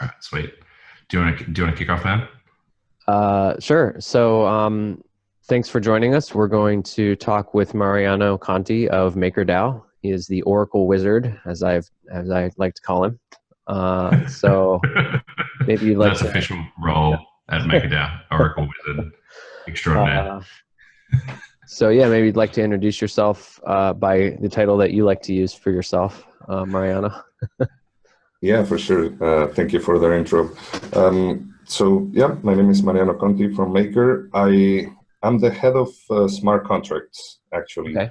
right, sweet. Do you want to kick off, man? Sure. So, thanks for joining us. We're going to talk with Mariano Conti of MakerDAO. He is the Oracle Wizard, as I like to call him. So maybe you'd like That's to. official role at MakerDAO, Oracle Wizard extraordinaire. Uh, so yeah, maybe you'd like to introduce yourself by the title that you like to use for yourself, Mariano. Yeah, for sure. Thank you for the intro. So yeah, my name is Mariano Conti from Maker. I'm the head of smart contracts, actually. Okay.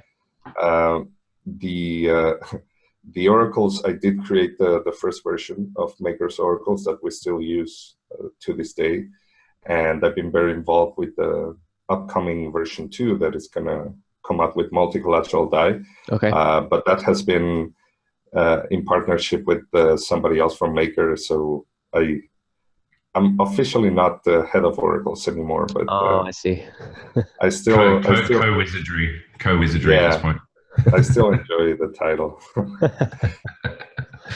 Uh, the uh, the oracles, I did create the first version of Maker's oracles that we still use to this day, and I've been very involved with the upcoming version 2 that is gonna come out with multi-collateral DAI. Okay. But that has been in partnership with somebody else from Maker. So I'm officially not the head of oracles anymore, but Oh, I see. I still Co-wizardry at this yeah, point. I still enjoy the title. Very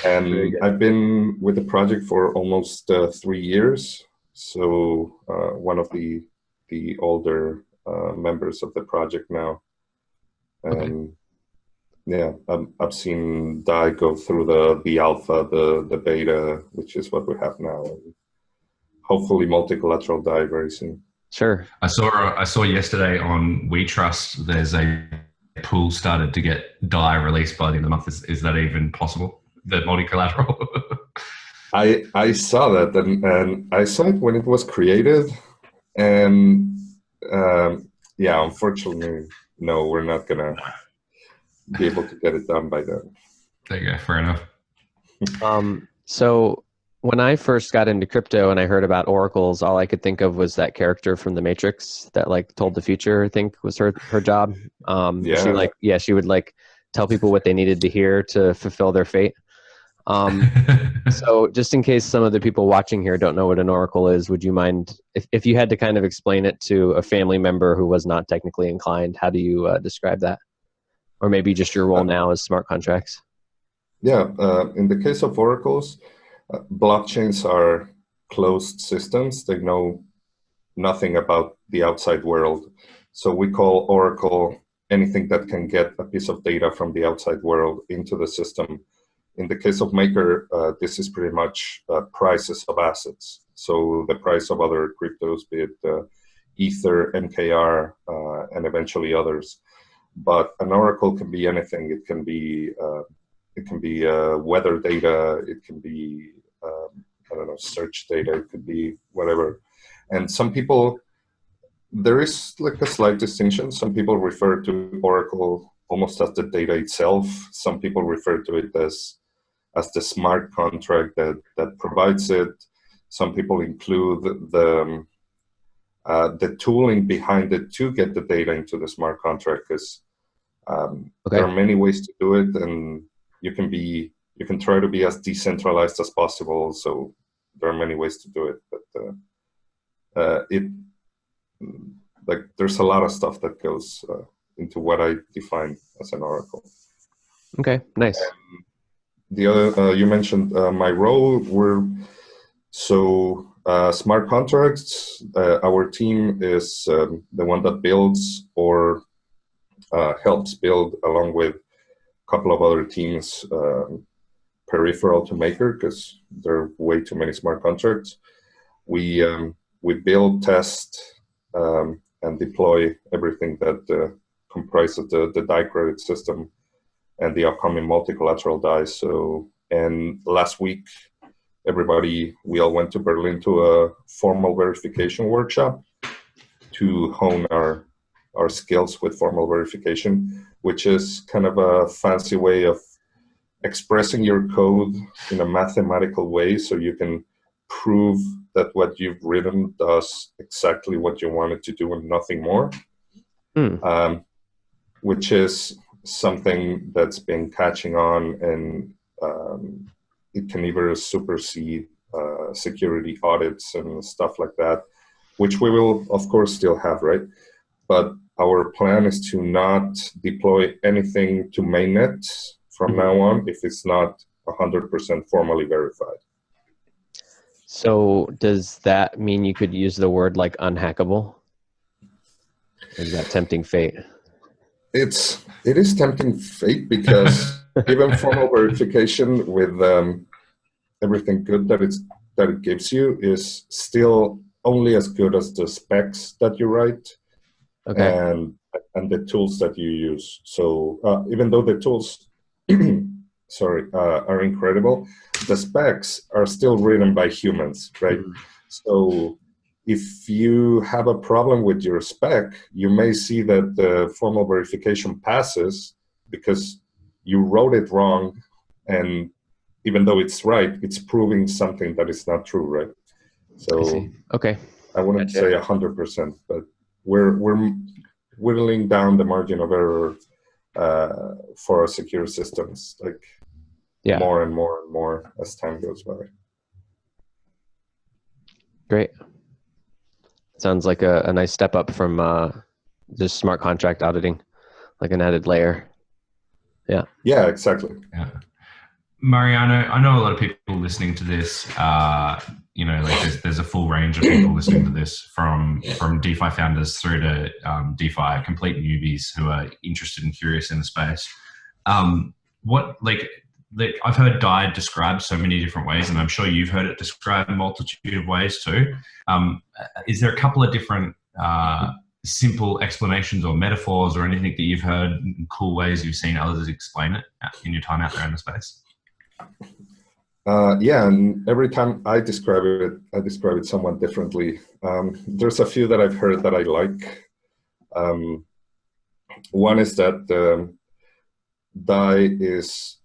And good. I've been with the project for almost 3 years. So one of the older members of the project now. Okay. And yeah, I've seen DAI go through the alpha, the beta, which is what we have now. Hopefully multi-collateral DAI very soon. Sure. I saw yesterday on WeTrust there's a pool started to get DAI released by the end of the month. Is that even possible? The multi-collateral? I saw that, and I saw it when it was created, and yeah, unfortunately, no, we're not gonna be able to get it done by then. There you go. Fair enough. So when I first got into crypto and I heard about oracles, all I could think of was that character from The Matrix that like told the future, I think was her job. She would like tell people what they needed to hear to fulfill their fate. So just in case some of the people watching here don't know what an oracle is, would you mind if you had to kind of explain it to a family member who was not technically inclined, how do you describe that? Or maybe just your role now as smart contracts? Yeah, in the case of oracles, blockchains are closed systems. They know nothing about the outside world. So we call oracle anything that can get a piece of data from the outside world into the system. In the case of Maker, this is pretty much prices of assets. So the price of other cryptos, be it Ether, MKR, and eventually others. But an oracle can be anything. It can be weather data. It can be I don't know, search data. It could be whatever. And some people, there is like a slight distinction. Some people refer to oracle almost as the data itself. Some people refer to it as the smart contract that provides it. Some people include the tooling behind it to get the data into the smart contract, because there Okay. are many ways to do it, and you can try to be as decentralized as possible. So there are many ways to do it, but it like there's a lot of stuff that goes into what I define as an oracle. Okay. Nice. The other you mentioned my role. Smart contracts. Our team is the one that builds or helps build, along with a couple of other teams, peripheral to Maker, because there are way too many smart contracts. We build, test, and deploy everything that comprises the DAI credit system and the upcoming multi-collateral DAI. So, and last week, we all went to Berlin to a formal verification workshop to hone our skills with formal verification, which is kind of a fancy way of expressing your code in a mathematical way so you can prove that what you've written does exactly what you want it to do and nothing more, which is something that's been catching on, and it can either supersede security audits and stuff like that, which we will, of course, still have, right? But our plan is to not deploy anything to mainnet from now on if it's not 100% formally verified. So does that mean you could use the word like unhackable? Or is that tempting fate? It is tempting fate because even formal verification with everything good that it gives you is still only as good as the specs that you write Okay. and the tools that you use. So even though the tools are incredible, the specs are still written by humans, right? Mhm. So if you have a problem with your spec, you may see that the formal verification passes because you wrote it wrong, and even though it's right, it's proving something that is not true, right? I see. So Okay. I wouldn't Gotcha. say 100%, but we're whittling down the margin of error for our secure systems, like Yeah. more and more and more as time goes by. Great. Sounds like a nice step up from just smart contract auditing, like an added layer. Yeah. Yeah, exactly. Yeah. Mariano, I know a lot of people listening to this, like there's a full range of people listening to this from DeFi founders through to DeFi complete newbies who are interested and curious in the space. I've heard DAI described so many different ways, and I'm sure you've heard it described a multitude of ways too. Is there a couple of different simple explanations or metaphors or anything that you've heard, cool ways you've seen others explain it in your time out there in the space? Yeah, and every time I describe it somewhat differently. There's a few that I've heard that I like. One is that DAI is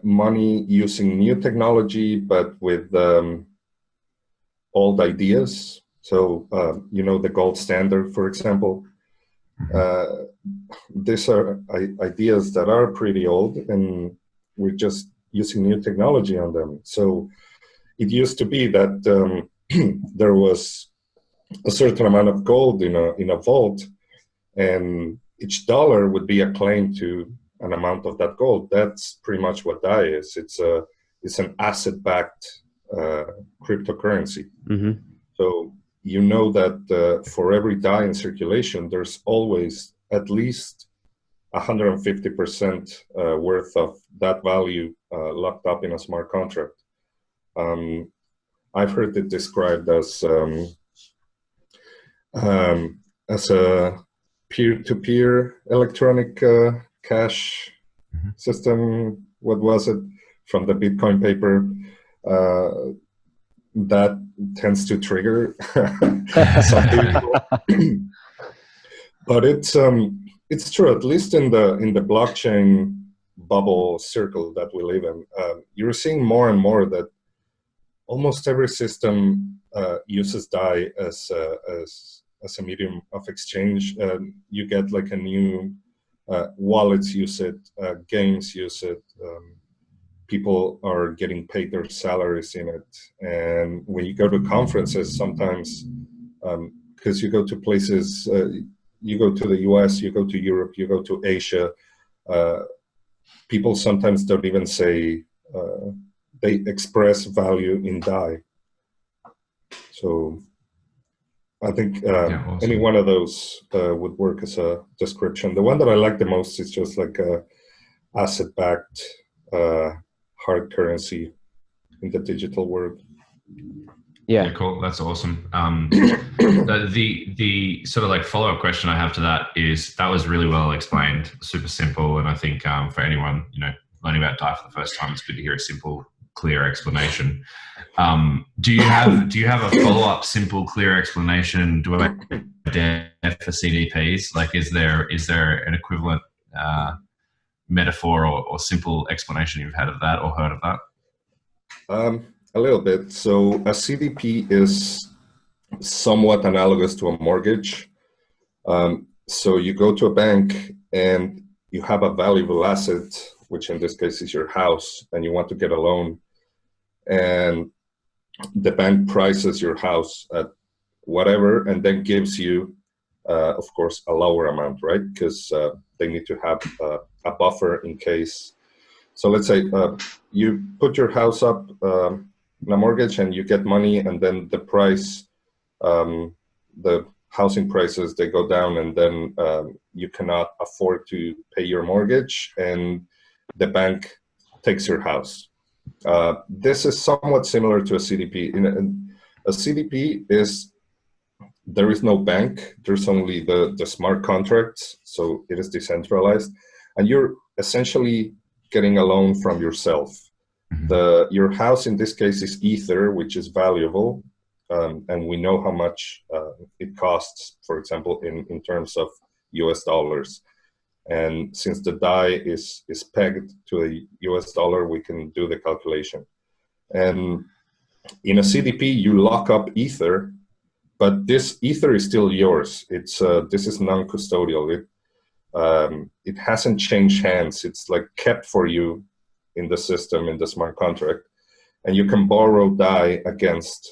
money using new technology, but with old ideas. So, the gold standard, for example. These are ideas that are pretty old, and we're just using new technology on them. So it used to be that there was a certain amount of gold in a vault, and each dollar would be a claim to an amount of that gold. That's pretty much what DAI is. It's an asset-backed cryptocurrency. Mm-hmm. So you know that for every DAI in circulation, there's always at least 150% worth of that value locked up in a smart contract. I've heard it described as a peer-to-peer electronic cash system. What was it from the Bitcoin paper? That tends to trigger some people, but it's true. At least in the blockchain bubble circle that we live in, you're seeing more and more that almost every system uses DAI as a medium of exchange. You get like a new wallets use it, games use it. People are getting paid their salaries in it. And when you go to conferences, sometimes, because you go to places, you go to the US, you go to Europe, you go to Asia, people sometimes don't even say, they express value in DAI. So I think Awesome. any one of those would work as a description. The one that I like the most is just like a asset-backed hard currency in the digital world. Yeah. Cool. That's awesome. The sort of like follow-up question I have to that is that was really well explained, super simple, and I think for anyone learning about DAI for the first time, it's good to hear a simple, clear explanation. Do you have a follow-up, simple, clear explanation? Do I dare for CDPs? Like, is there an equivalent metaphor or simple explanation you've had of that or heard of that? A little bit. So a CDP is somewhat analogous to a mortgage. So you go to a bank and you have a valuable asset, which in this case is your house, and you want to get a loan. And the bank prices your house at whatever, and then gives you, of course, a lower amount, right? Because they need to have a buffer in case. So let's say you put your house up, a mortgage and you get money, and then the price, the housing prices, they go down, and then you cannot afford to pay your mortgage, and the bank takes your house. This is somewhat similar to a CDP. A CDP is, there is no bank, there's only the smart contracts, so it is decentralized, and you're essentially getting a loan from yourself. Your house in this case is Ether, which is valuable, and we know how much it costs, for example, in terms of US dollars. And since the DAI is pegged to a US dollar, we can do the calculation. And in a CDP, you lock up Ether, but this Ether is still yours. It's this is non-custodial. It hasn't changed hands. It's like kept for you in the system, in the smart contract, and you can borrow DAI against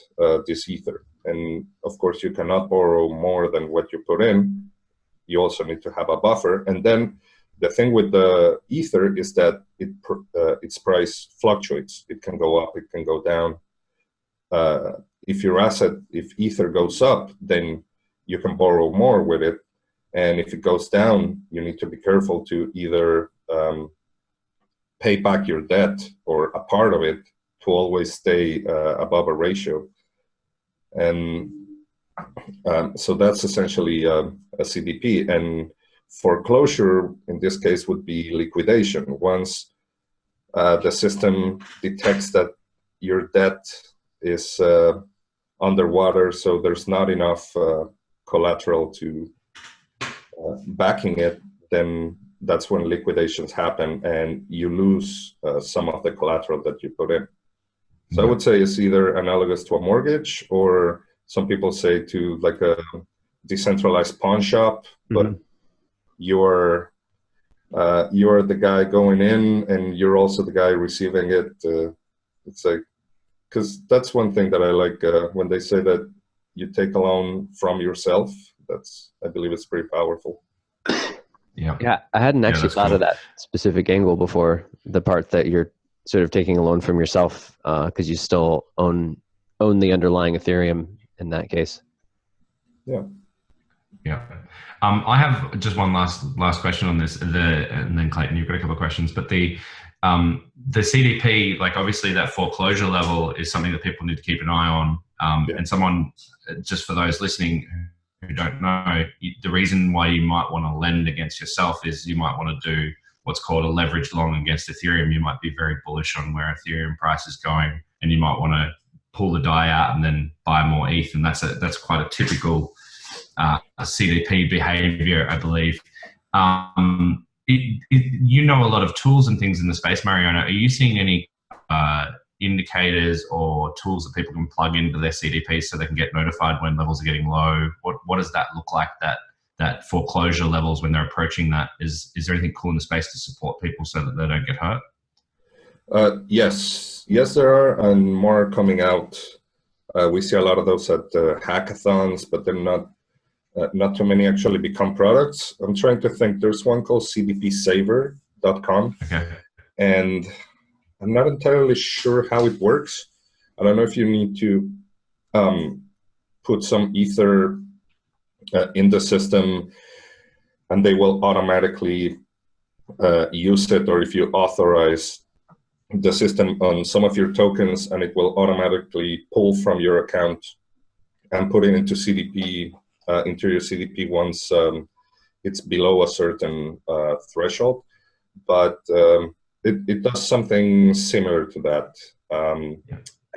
this Ether. And of course, you cannot borrow more than what you put in. You also need to have a buffer. And then the thing with the Ether is that its price fluctuates. It can go up, it can go down. If your asset, if Ether goes up, then you can borrow more with it. And if it goes down, you need to be careful to either pay back your debt or a part of it to always stay above a ratio. And so that's essentially a CDP. And foreclosure, in this case, would be liquidation. Once the system detects that your debt is underwater, so there's not enough collateral to backing it, then that's when liquidations happen and you lose some of the collateral that you put in. So I would say it's either analogous to a mortgage, or some people say to like a decentralized pawn shop, but you're the guy going in and you're also the guy receiving it. It's like, because that's one thing that I like when they say that you take a loan from yourself. That's, I believe it's pretty powerful. Yeah, I hadn't actually thought of that specific angle before, the part that you're sort of taking a loan from yourself because you still own the underlying Ethereum in that case. Yeah. I have just one last question on this, and then Clayton, you've got a couple of questions. But the CDP, like obviously that foreclosure level is something that people need to keep an eye on. And someone, just for those listening who don't know, the reason why you might want to lend against yourself is you might want to do what's called a leverage long against Ethereum. You might be very bullish on where Ethereum price is going, and you might want to pull the DAI out and then buy more ETH, and that's quite a typical CDP behavior, I believe. You know a lot of tools and things in the space, Mariano. Are you seeing any indicators or tools that people can plug into their CDPs so they can get notified when levels are getting low? What does that look like, that foreclosure levels when they're approaching that? Is there anything cool in the space to support people so that they don't get hurt? Yes, there are, and more are coming out. We see a lot of those at hackathons, but they're not too many actually become products. I'm trying to think. There's one called cdpsaver.com. Okay. And I'm not entirely sure how it works. I don't know if you need to put some Ether in the system and they will automatically use it, or if you authorize the system on some of your tokens and it will automatically pull from your account and put it into CDP, into your CDP once it's below a certain threshold. But it does something similar to that.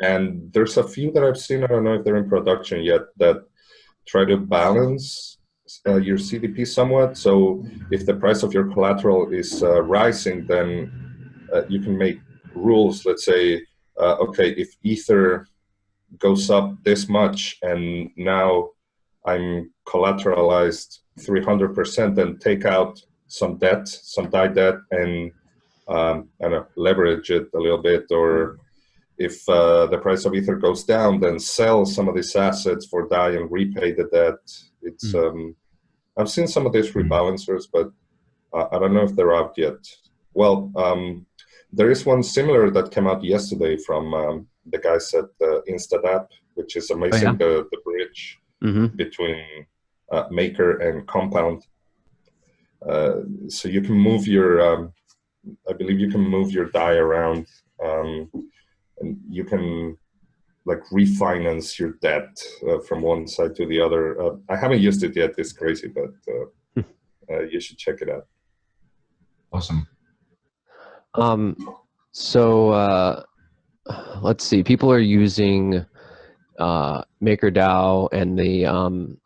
And there's a few that I've seen, I don't know if they're in production yet, that try to balance your CDP somewhat. So if the price of your collateral is rising, then you can make rules. Let's say, okay, if Ether goes up this much and now I'm collateralized 300%, then take out some debt, some DAI debt, and leverage it a little bit. Or if the price of Ether goes down, then sell some of these assets for DAI and repay the debt. It's I've seen some of these rebalancers, but I don't know if they're out yet. Well, there is one similar that came out yesterday from the guys at Instadapp, which is amazing, the bridge between Maker and Compound. So you can move your, I believe you can move your DAI around, and you can like refinance your debt from one side to the other. I haven't used it yet. It's crazy, but you should check it out. Awesome. So let's see. People are using MakerDAO and the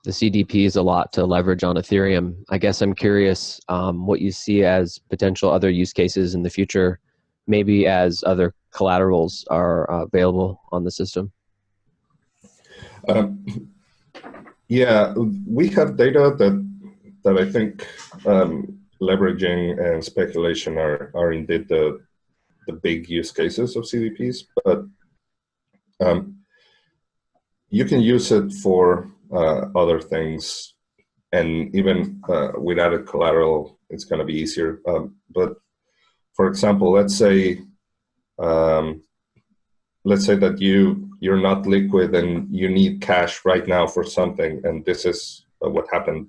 CDPs a lot to leverage on Ethereum. I guess I'm curious what you see as potential other use cases in the future, maybe as other collaterals are available on the system. Yeah, we have data that I think leveraging and speculation are indeed the big use cases of CDPs, but you can use it for other things, and even with added collateral, it's going to be easier. But for example, let's say that you're not liquid and you need cash right now for something, and this is what happened.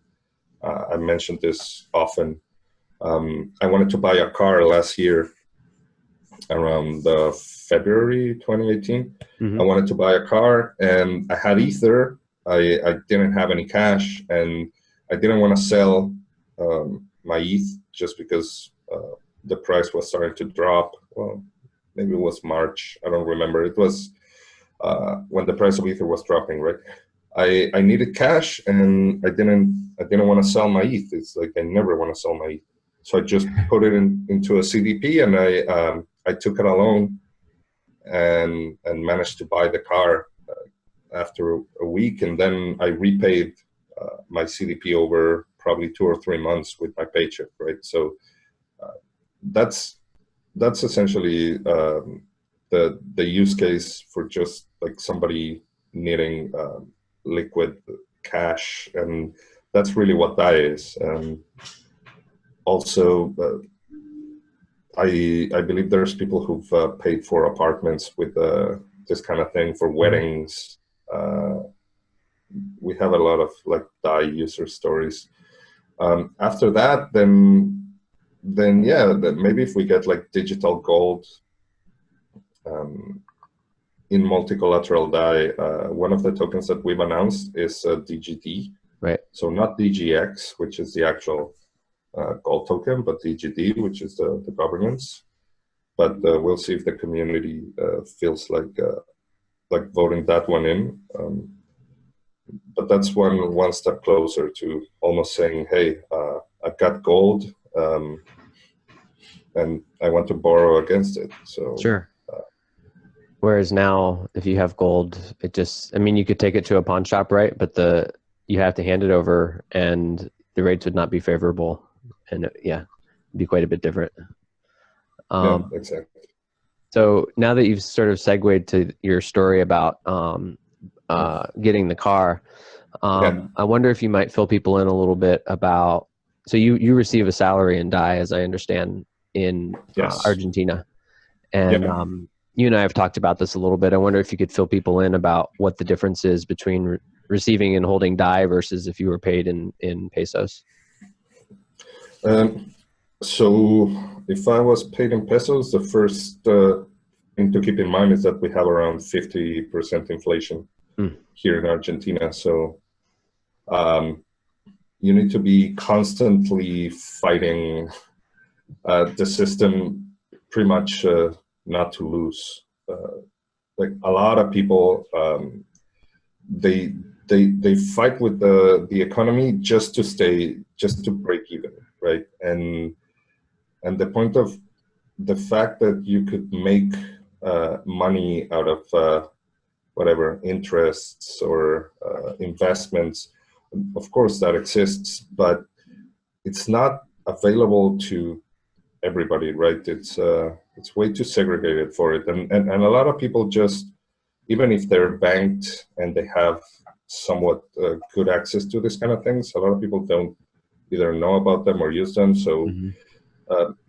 I mentioned this often. I wanted to buy a car last year around February 2018. I wanted to buy a car and I had Ether. I didn't have any cash, and I didn't want to sell my ETH just because the price was starting to drop. Well, maybe it was March. I don't remember. It was when the price of Ether was dropping, right? I needed cash, and I didn't want to sell my ETH. It's like I never want to sell my ETH. So I just put it into a CDP, and I took it a loan and managed to buy the car after a week, and then I repaid my CDP over probably 2 or 3 months with my paycheck, right? So that's essentially the use case for just like somebody needing liquid cash, and that's really what that is. Also, I believe there's people who've paid for apartments with this kind of thing, for weddings. We have a lot of like DAI user stories. After that, then yeah, maybe if we get like digital gold in multi-collateral DAI, one of the tokens that we've announced is DGD. Right. So not DGX, which is the actual gold token, but DGD, which is the governance. But we'll see if the community feels like voting that one in. But that's one step closer to almost saying, hey, I've got gold, and I want to borrow against it. So sure. Whereas now, if you have gold, it just, I mean, you could take it to a pawn shop, right? But you have to hand it over, and the rates would not be favorable. And it'd be quite a bit different. Yeah, exactly. So now that you've sort of segued to your story about getting the car, I wonder if you might fill people in a little bit about, so you receive a salary in DAI, as I understand, in Argentina. And you and I have talked about this a little bit. I wonder if you could fill people in about what the difference is between receiving and holding DAI versus if you were paid in pesos. So if I was paid in pesos, the first thing to keep in mind is that we have around 50% inflation here in Argentina. So you need to be constantly fighting the system pretty much not to lose. Like a lot of people, they fight with the economy just to break even, right? And the point of the fact that you could make money out of whatever interests or investments, of course that exists, but it's not available to everybody, right? It's way too segregated for it, and a lot of people just, even if they're banked and they have somewhat good access to this kind of things, a lot of people don't either know about them or use them. So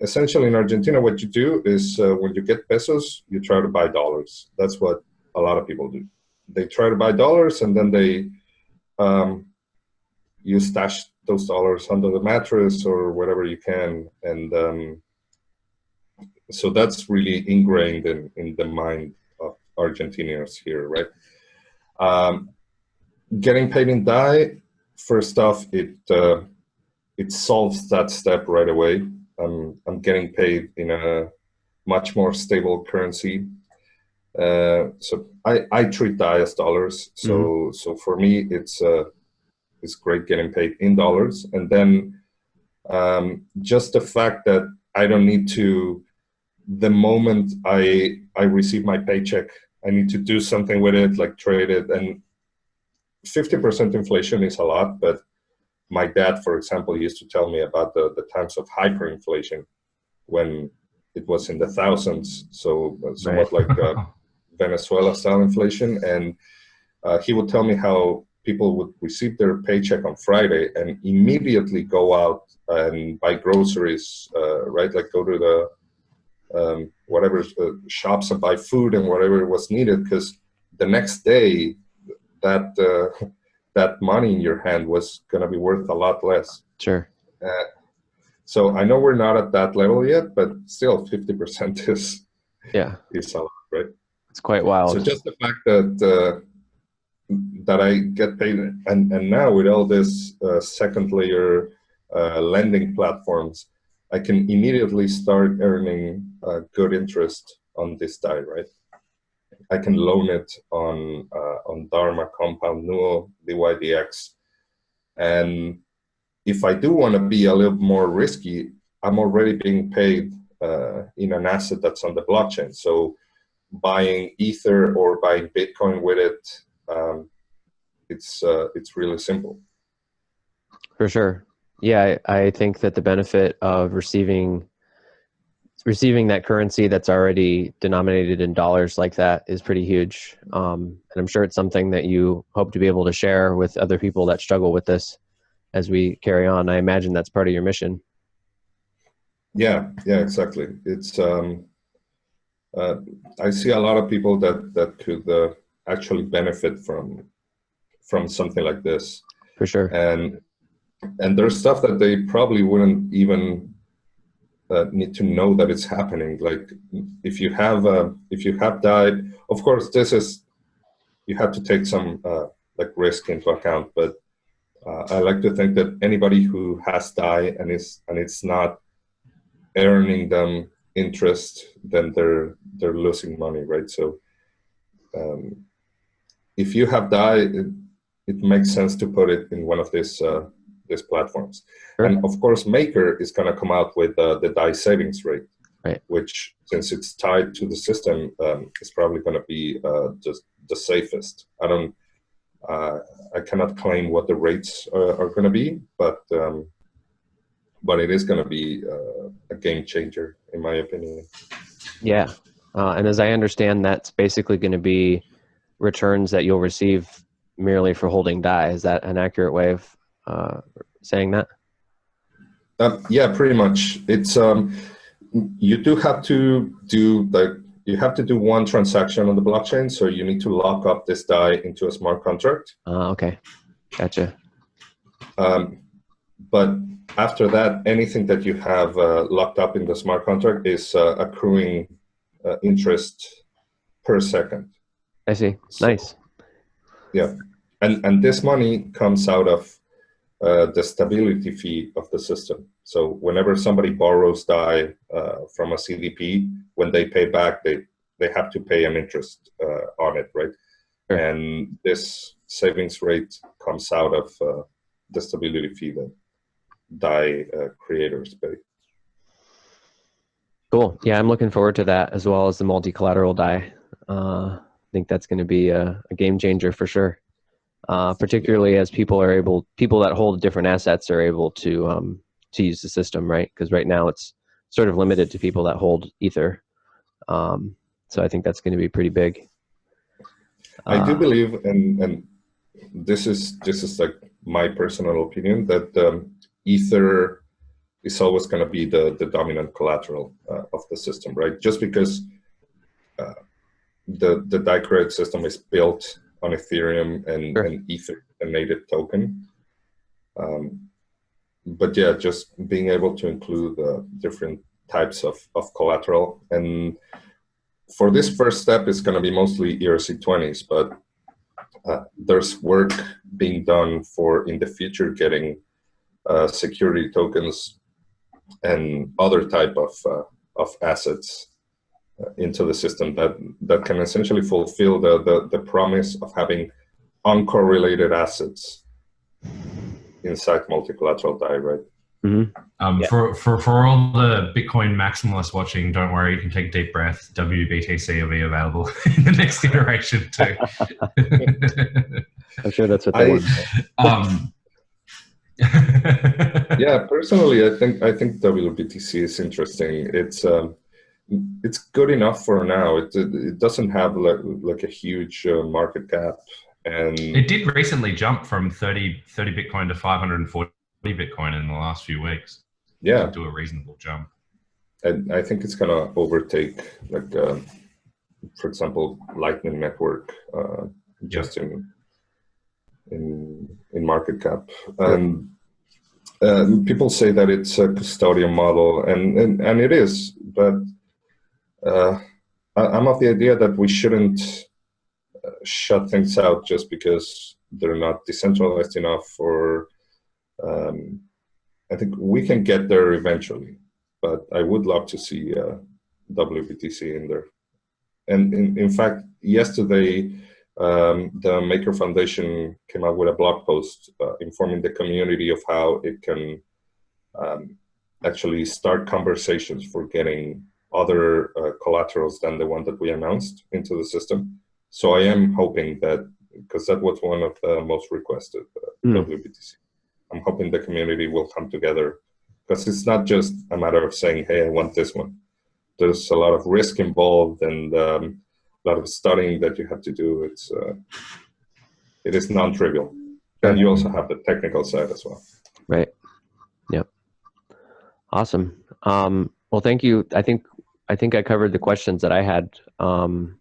essentially in Argentina, what you do is when you get pesos, you try to buy dollars. That's what a lot of people do. They try to buy dollars, and then they you stash those dollars under the mattress or whatever you can, and so that's really ingrained in the mind of Argentinians here, right? Getting paid in DAI, first off, it solves that step right away. I'm getting paid in a much more stable currency. So I treat DAI as dollars. So for me, it's great getting paid in dollars. And then just the fact that I don't need to, the moment I receive my paycheck, I need to do something with it, like trade it. And 50% inflation is a lot, but my dad, for example, used to tell me about the times of hyperinflation when it was in the thousands, so somewhat like Venezuela-style inflation. And he would tell me how people would receive their paycheck on Friday and immediately go out and buy groceries, right? Like go to the whatever shops and buy food and whatever was needed, because the next day that that money in your hand was going to be worth a lot less. Sure. So I know we're not at that level yet, but still 50% is a lot, right? It's quite wild. So just the fact that that I get paid, and now with all this second layer lending platforms, I can immediately start earning good interest on this DAI, right? I can loan it on Dharma, Compound, Nuo, DYDX. And if I do want to be a little more risky, I'm already being paid in an asset that's on the blockchain. So buying Ether or buying Bitcoin with it, it's really simple. For sure. Yeah, I think that the benefit of receiving that currency that's already denominated in dollars like that is pretty huge. And I'm sure it's something that you hope to be able to share with other people that struggle with this as we carry on. I imagine that's part of your mission. Yeah, exactly. It's I see a lot of people that could actually benefit from something like this. For sure. And there's stuff that they probably wouldn't even need to know that it's happening. Like if you have DAI, of course, you have to take some like risk into account. But I like to think that anybody who has DAI and it's not earning them interest, then they're losing money, right? So if you have DAI, it makes sense to put it in one of these platforms. Sure. And of course, Maker is going to come out with the DAI savings rate, right? Which, since it's tied to the system, is probably going to be just the safest. I cannot claim what the rates are going to be, but it is going to be a game changer, in my opinion. Yeah, and as I understand, that's basically going to be returns that you'll receive merely for holding DAI. Is that an accurate way of saying that? Yeah, pretty much. It's you do have to do one transaction on the blockchain, so you need to lock up this DAI into a smart contract. Okay, gotcha. But after that, anything that you have locked up in the smart contract is accruing interest per second. I see. Nice. Yeah, and this money comes out of the stability fee of the system. So whenever somebody borrows DAI from a CDP, when they pay back, they have to pay an interest on it, right? Sure. And this savings rate comes out of the stability fee that DAI creators pay. Cool. Yeah, I'm looking forward to that, as well as the multi-collateral DAI. I think that's going to be a game changer for sure. Particularly as people that hold different assets are able to use the system, right? Because right now it's sort of limited to people that hold Ether. So I think that's going to be pretty big. I do believe, and this is like my personal opinion, that Ether is always going to be the dominant collateral of the system, right? Just because the DAI credit system is built on Ethereum and, Sure. and Ether, a native token. But yeah, just being able to include different types of collateral. And for this first step, it's going to be mostly ERC20s, but there's work being done for in the future getting security tokens and other type of assets into the system that can essentially fulfill the promise of having uncorrelated assets inside multi-collateral DAI, right? Mm-hmm. For all the Bitcoin maximalists watching, don't worry, you can take a deep breath. WBTC will be available in the next iteration too. I'm sure that's what they want. Yeah, personally, I think WBTC is interesting. It's good enough for now. It doesn't have like a huge market cap, and it did recently jump from 30 Bitcoin to 540 Bitcoin in the last few weeks. Yeah, do a reasonable jump. And I think it's gonna overtake, like, for example, Lightning Network, just in market cap. People say that it's a custodian model, and it is, but I'm of the idea that we shouldn't shut things out just because they're not decentralized enough, or I think we can get there eventually, but I would love to see WBTC in there. And in fact, yesterday, the Maker Foundation came out with a blog post informing the community of how it can actually start conversations for getting other collaterals than the one that we announced into the system. So I am hoping that, because that was one of the most requested WBTC, I'm hoping the community will come together, because it's not just a matter of saying, hey, I want this one. There's a lot of risk involved and a lot of studying that you have to do. It is non-trivial. And you also have the technical side as well. Right. Yep. Awesome. Well, thank you. I think I covered the questions that I had. And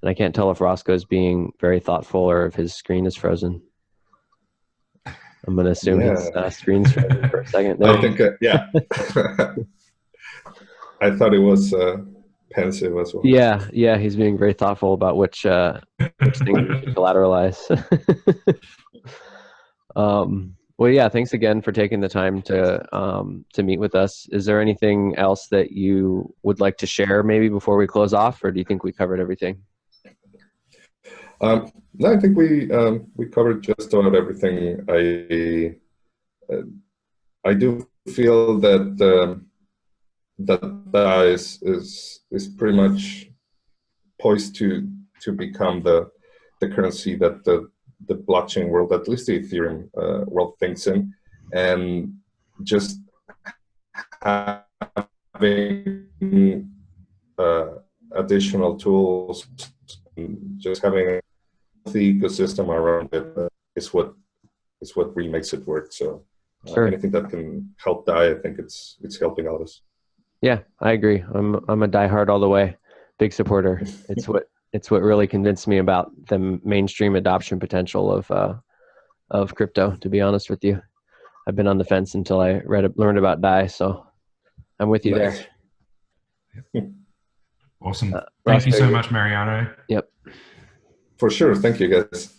I can't tell if Roscoe's being very thoughtful or if his screen is frozen. I'm going to assume his screen's frozen for a second. I think, yeah. I thought it was pensive as well. Yeah, he's being very thoughtful about which things we should collateralize. Well, yeah, thanks again for taking the time to meet with us. Is there anything else that you would like to share maybe before we close off, or do you think we covered everything? No, I think we covered just about everything. I do feel that that is pretty much poised to become the currency that the blockchain world, at least the Ethereum world, thinks in, and just having additional tools, just having a healthy ecosystem around it is what really makes it work. So Sure. Anything that can help DAI, I think it's helping all of us. Yeah, I agree. I'm a diehard all the way, big supporter. It's what really convinced me about the mainstream adoption potential of crypto. To be honest with you, I've been on the fence until I learned about DAI. So I'm with you there. Awesome. Thank you so much, Mariano. Yep. For sure. Thank you, guys.